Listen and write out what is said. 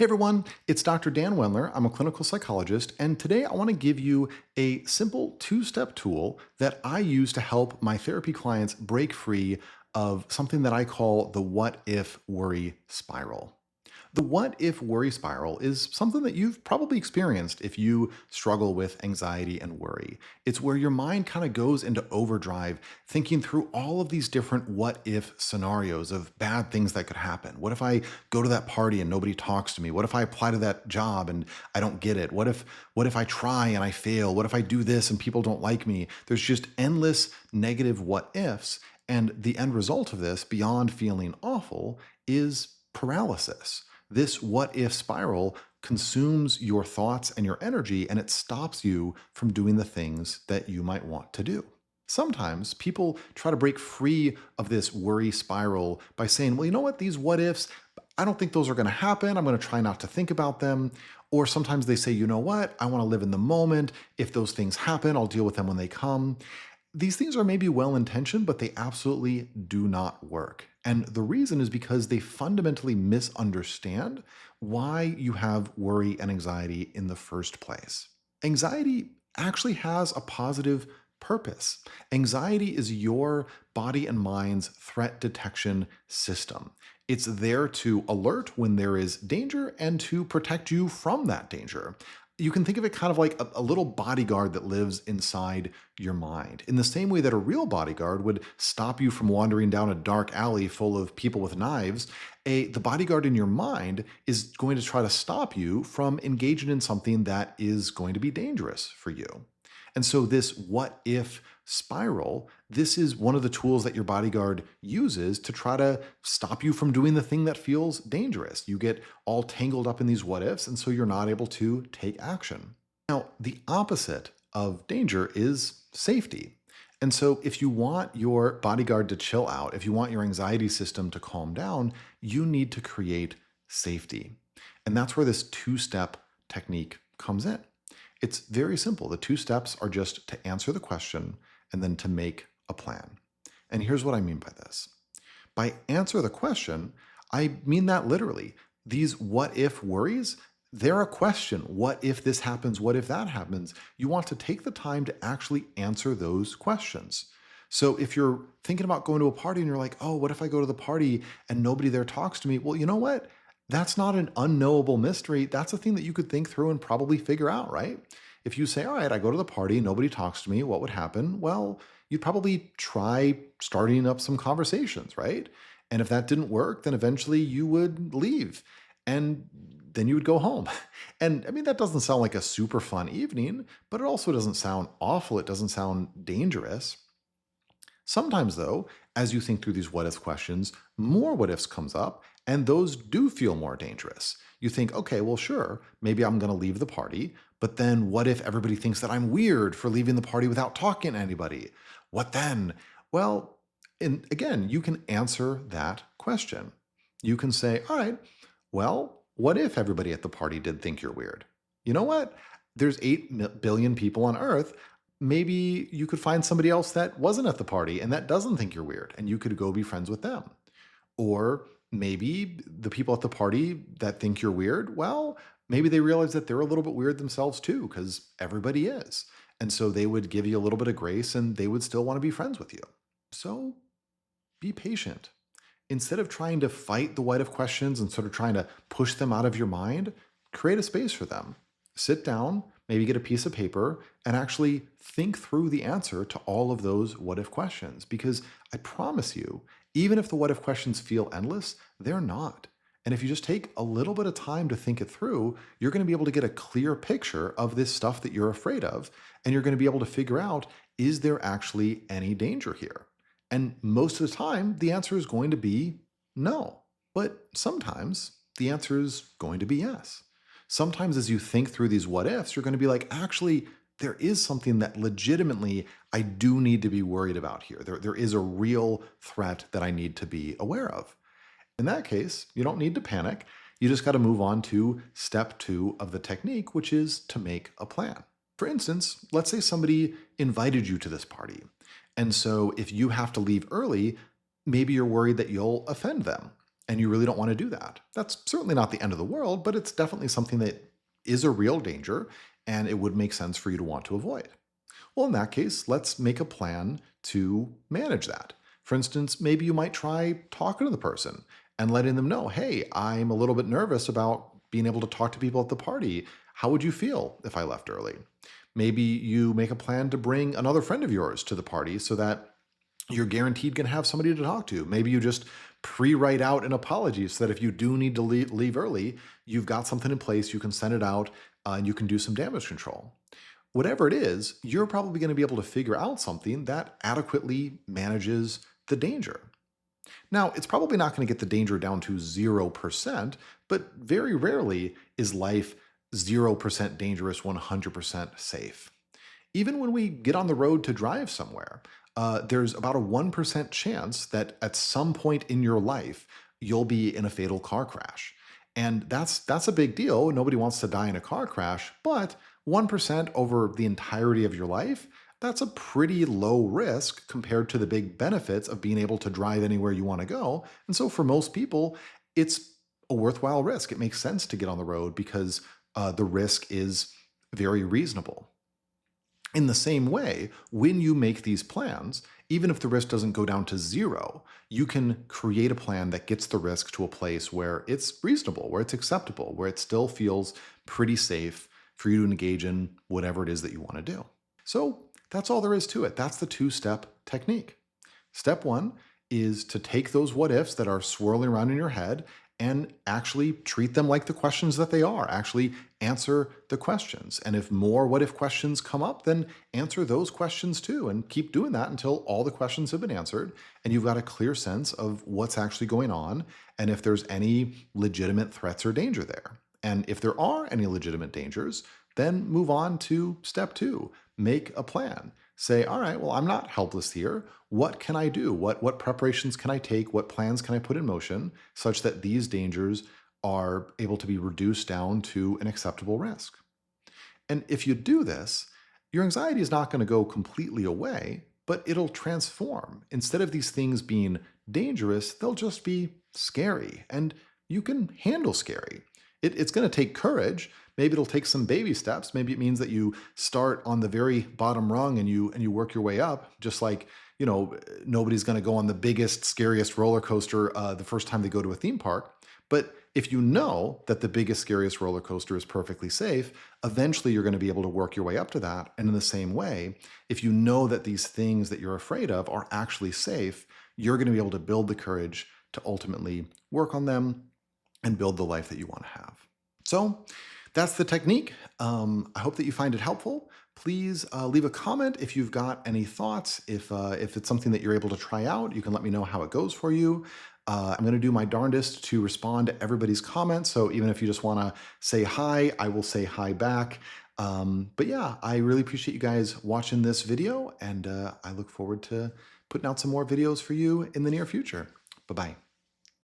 Hey everyone, it's Dr. Dan Wendler. I'm a clinical psychologist, and today I want to give you a simple two-step tool that I use to help my therapy clients break free of something that I call the what if worry spiral. The what if worry spiral is something that you've probably experienced if you struggle with anxiety and worry. It's where your mind kind of goes into overdrive, thinking through all of these different what if scenarios of bad things that could happen. What if I go to that party and nobody talks to me? What if I apply to that job and I don't get it? What if I try and I fail? What if I do this and people don't like me? There's just endless negative what ifs, and the end result of this, beyond feeling awful, is paralysis. This what if spiral consumes your thoughts and your energy, and it stops you from doing the things that you might want to do. Sometimes people try to break free of this worry spiral by saying, well, you know what, these what ifs, I don't think those are going to happen. I'm going to try not to think about them. Or sometimes they say, you know what, I want to live in the moment. If those things happen, I'll deal with them when they come. These things are maybe well intentioned, but they absolutely do not work. And the reason is because they fundamentally misunderstand why you have worry and anxiety in the first place. Anxiety actually has a positive purpose. Anxiety is your body and mind's threat detection system. It's there to alert when there is danger and to protect you from that danger. You can think of it kind of like a little bodyguard that lives inside your mind. In the same way that a real bodyguard would stop you from wandering down a dark alley full of people with knives, the bodyguard in your mind is going to try to stop you from engaging in something that is going to be dangerous for you. And so this what if spiral, this is one of the tools that your bodyguard uses to try to stop you from doing the thing that feels dangerous. You get all tangled up in these what ifs, and so you're not able to take action. Now, the opposite of danger is safety. And so if you want your bodyguard to chill out, if you want your anxiety system to calm down, you need to create safety. And that's where this two-step technique comes in. It's very simple. The two steps are just to answer the question and then to make a plan. And here's what I mean by this. By answer the question, I mean that literally. These what if worries, they're a question. What if this happens? What if that happens? You want to take the time to actually answer those questions. So if you're thinking about going to a party and you're like, oh, what if I go to the party and nobody there talks to me? Well, you know what? That's not an unknowable mystery. That's a thing that you could think through and probably figure out, right? If you say, all right, I go to the party, nobody talks to me, what would happen? Well, you'd probably try starting up some conversations, right? And if that didn't work, then eventually you would leave and then you would go home. And I mean, that doesn't sound like a super fun evening, but it also doesn't sound awful. It doesn't sound dangerous. Sometimes, though, as you think through these what if questions, more what ifs comes up, and those do feel more dangerous. You think, okay, well, sure, maybe I'm going to leave the party, but then what if everybody thinks that I'm weird for leaving the party without talking to anybody? What then? Well, and again, you can answer that question. You can say, all right, well, what if everybody at the party did think you're weird? You know what? There's 8 billion people on Earth. Maybe you could find somebody else that wasn't at the party and that doesn't think you're weird, and you could go be friends with them. Or maybe the people at the party that think you're weird, well, maybe they realize that they're a little bit weird themselves too, because everybody is. And so they would give you a little bit of grace and they would still want to be friends with you. So be patient. Instead of trying to fight the what if questions and sort of trying to push them out of your mind, create a space for them. Sit down, maybe get a piece of paper, and actually think through the answer to all of those what if questions. Because I promise you, even if the what if questions feel endless, they're not. And if you just take a little bit of time to think it through, you're going to be able to get a clear picture of this stuff that you're afraid of. And you're going to be able to figure out, is there actually any danger here? And most of the time, the answer is going to be no. But sometimes the answer is going to be yes. Sometimes as you think through these what ifs, you're going to be like, actually, there is something that legitimately I do need to be worried about here. There is a real threat that I need to be aware of. In that case, you don't need to panic. You just got to move on to step 2 of the technique, which is to make a plan. For instance, let's say somebody invited you to this party. And so if you have to leave early, maybe you're worried that you'll offend them. and you really don't want to do that. That's certainly not the end of the world, but it's definitely something that is a real danger, and it would make sense for you to want to avoid. Well, in that case, let's make a plan to manage that. For instance, maybe you might try talking to the person and letting them know, hey, I'm a little bit nervous about being able to talk to people at the party. How would you feel if I left early? Maybe you make a plan to bring another friend of yours to the party so that you're guaranteed going to have somebody to talk to. Maybe you just pre-write out an apology so that if you do need to leave early, you've got something in place, you can send it out, and you can do some damage control. Whatever it is, you're probably going to be able to figure out something that adequately manages the danger. Now, it's probably not going to get the danger down to 0%, but very rarely is life 0% dangerous, 100% safe. Even when we get on the road to drive somewhere, there's about a 1% chance that at some point in your life, you'll be in a fatal car crash. And that's a big deal. Nobody wants to die in a car crash, but 1% over the entirety of your life, that's a pretty low risk compared to the big benefits of being able to drive anywhere you want to go. And so for most people, it's a worthwhile risk. It makes sense to get on the road because the risk is very reasonable. In the same way, when you make these plans, even if the risk doesn't go down to zero, you can create a plan that gets the risk to a place where it's reasonable, where it's acceptable, where it still feels pretty safe for you to engage in whatever it is that you want to do. So that's all there is to it. That's the two-step technique. Step one is to take those what ifs that are swirling around in your head and actually treat them like the questions that they are. Actually answer the questions. And if more what if questions come up, then answer those questions too, and keep doing that until all the questions have been answered and you've got a clear sense of what's actually going on and if there's any legitimate threats or danger there. And if there are any legitimate dangers, then move on to step two. Make a plan. Say, all right, well, I'm not helpless here. What can I do? What preparations can I take? What plans can I put in motion such that these dangers are able to be reduced down to an acceptable risk? And if you do this, your anxiety is not going to go completely away, but it'll transform. Instead of these things being dangerous, they'll just be scary, and you can handle scary. It's going to take courage. Maybe it'll take some baby steps. Maybe it means that you start on the very bottom rung and you work your way up. Just like, nobody's going to go on the biggest, scariest roller coaster the first time they go to a theme park. But if you know that the biggest, scariest roller coaster is perfectly safe, eventually you're going to be able to work your way up to that. And in the same way, if you know that these things that you're afraid of are actually safe, you're going to be able to build the courage to ultimately work on them and build the life that you want to have. So that's the technique. I hope that you find it helpful. Please leave a comment if you've got any thoughts. If it's something that you're able to try out, you can let me know how it goes for you. I'm going to do my darndest to respond to everybody's comments. So even if you just want to say hi, I will say hi back. But yeah, I really appreciate you guys watching this video, and I look forward to putting out some more videos for you in the near future. Bye-bye.